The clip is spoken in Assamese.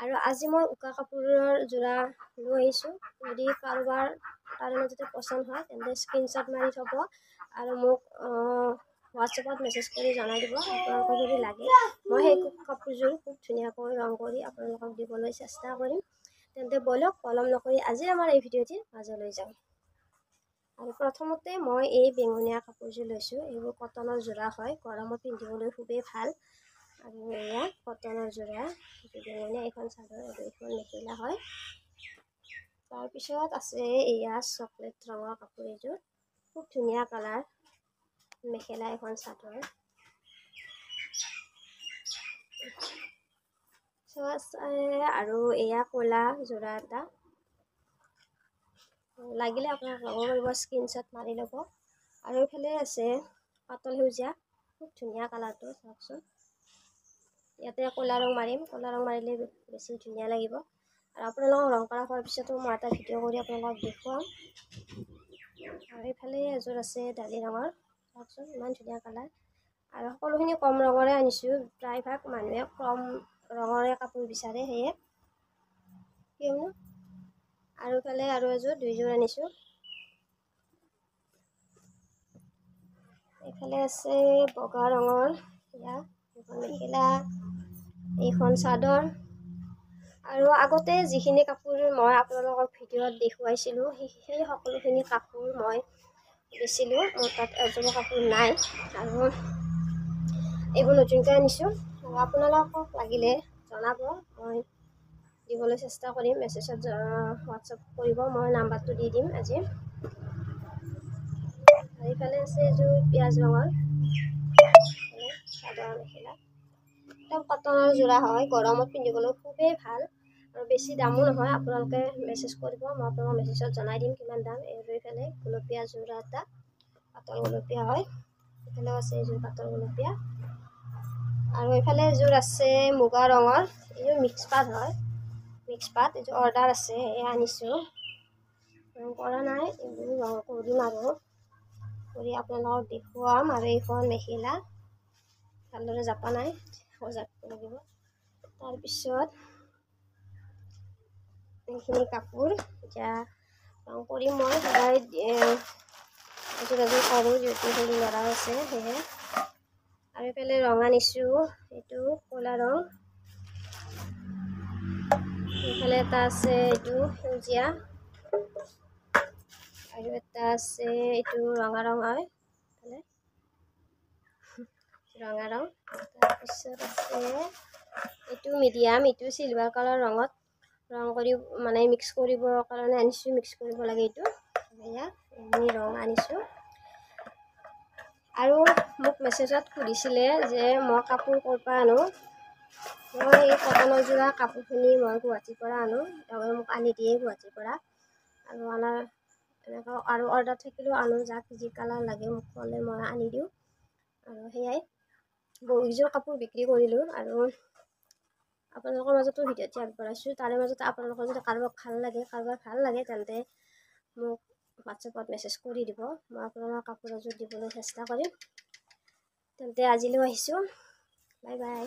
আৰু আজি মই উকা কাপোৰৰ যোৰা লৈ আহিছোঁ। যদি কাৰোবাৰ তাৰে মাজতে পচন্দ হয় তেন্তে স্ক্ৰীনশ্বট মাৰি থ'ব আৰু মোক হোৱাটছএপত মেছেজ কৰি জনাই দিব আপোনালোকক যদি লাগে। মই সেই কাপোৰযোৰ খুব ধুনীয়াকৈ ৰং কৰি আপোনালোকক দিবলৈ চেষ্টা কৰিম। তেন্তে বলক পলম নকৰি আজি আমাৰ এই ভিডিঅ'টিৰ মাজলৈ যাওঁ। আৰু প্ৰথমতে মই এই বেঙুনীয়া কাপোৰযোৰ লৈছোঁ। এইবোৰ কটনৰ যোৰা হয়, গৰমত পিন্ধিবলৈ খুবেই ভাল। আৰু এয়া কটনৰ যোৰা, বেঙুনীয়া এখন চাদৰ আৰু এখন মেখেলা হয়। তাৰপিছত আছে এয়া চকলেট ৰঙৰ কাপোৰ, এযোৰ খুব ধুনীয়া কালাৰ, মেখেলা এখন চাদৰ। আৰু এয়া ক'লা যোৰা এটা, লাগিলে আপোনাক ল'ব পাৰিব, স্ক্ৰীনশ্বট মাৰি ল'ব। আৰু এইফালে আছে পাতল সেউজীয়া, খুব ধুনীয়া কালাৰটো চাওকচোন। ইয়াতে ক'লা ৰং মাৰিম, ক'লা ৰং মাৰিলে বেছি ধুনীয়া লাগিব। আৰু আপোনালোকক ৰং কৰা হোৱাৰ পিছতো মই এটা ভিডিঅ' কৰি আপোনালোকক দেখুৱাম। আৰু এইফালে এযোৰ আছে দালি ৰঙৰ, চাওকচোন ইমান ধুনীয়া কালাৰ। আৰু সকলোখিনি কম ৰঙৰে আনিছোঁ, প্ৰায়ভাগ মানুহে কম ৰঙৰে কাপোৰ বিচাৰে, সেয়ে কিয়নো। আৰু এইফালে আৰু এযোৰ, দুইযোৰ আনিছোঁ। এইফালে আছে বগা ৰঙৰ, এয়া এখন মেখেলা, এইখন চাদৰ। আৰু আগতে যিখিনি কাপোৰ মই আপোনালোকক ভিডিঅ'ত দেখুৱাইছিলোঁ সেই সকলোখিনি কাপোৰ মই দিছিলোঁ। মোৰ তাত এযোৰ কাপোৰ নাই আৰু এইবোৰ নতুনকৈ আনিছোঁ। আৰু আপোনালোকক লাগিলে জনাব, মই দিবলৈ চেষ্টা কৰিম। মেছেজত হোৱাটছআপ কৰিব, মই নাম্বাৰটো দি দিম আজি। এইফালে আছে এযোৰ পিঁয়াজ ৰঙৰ চাদৰ মেখেলা, একদম কটনৰ যোৰা হয়, গৰমত পিন্ধিবলৈ খুবেই ভাল আৰু বেছি দামো নহয়। আপোনালোকে মেছেজ কৰিব, মই আপোনালোকক মেছেজত জনাই দিম কিমান দাম। এইফালে গুলপীয়া যোৰা এটা, পাতল গুলপীয়া হয়। এইফালেও আছে এযোৰ পাতল গুলপীয়া। আৰু এইফালে এযোৰ আছে মুগা ৰঙৰ, এইযোৰ মিক্স পাট হয়, মিক্স পাট। এইযোৰ অৰ্ডাৰ আছে, এয়া আনিছোঁ, ৰং কৰা নাই। এইবোৰ ৰং কৰিম আৰু কৰি আপোনালোকক দেখুৱাম। আৰু এইখন মেখেলা ভালদৰে জাপা নাই, সজাব লাগিব। তাৰপিছত এইখিনি কাপোৰ এতিয়া ৰং কৰিম। মই সদায় এযোৰ এযোৰ কৰোঁ, যিহেতু সৰু ল'ৰা আছে সেয়ে। আৰু এইফালে ৰং আনিছোঁ, এইটো ক'লা ৰং। এইফালে এটা আছে এইটো সেউজীয়া, আৰু এটা আছে এইটো ৰঙা ৰং হয়, ৰঙা ৰং। তাৰপিছত আছে এইটো মিডিয়াম, এইটো চিলভাৰ কালাৰ ৰঙত ৰং কৰি মানে মিক্স কৰিবৰ কাৰণে আনিছোঁ, মিক্স কৰিব লাগে এইটো। এয়া এইখিনি ৰং আনিছোঁ। আৰু মোক মেছেজত সুধিছিলে যে মই কাপোৰ ক'ৰ পৰা আনো। মই এই কটনৰ যোৰা কাপোৰখিনি মই গুৱাহাটীৰ পৰা আনো, তেওঁলোকে মোক আনি দিয়ে গুৱাহাটীৰ পৰা। আৰু এনেকৈ আৰু অৰ্ডাৰ থাকিলেও আনো, যাক যি কালাৰ লাগে মোক ক'লে মই আনি দিওঁ। আৰু সেয়াই, বহুকেইযোৰ কাপোৰ বিক্ৰী কৰিলোঁ। আৰু আপোনালোকৰ মাজতো ভিডিঅ'টি আগবঢ়াইছোঁ। তাৰে মাজতে আপোনালোকৰ যদি কাৰোবাৰ ভাল লাগে তেন্তে মোক হোৱাটছএপত মেছেজ কৰি দিব, মই আপোনালোকৰ কাপোৰ এযোৰ দিবলৈ চেষ্টা কৰিম। তেন্তে আজিলৈ আহিছোঁ, বাই বাই।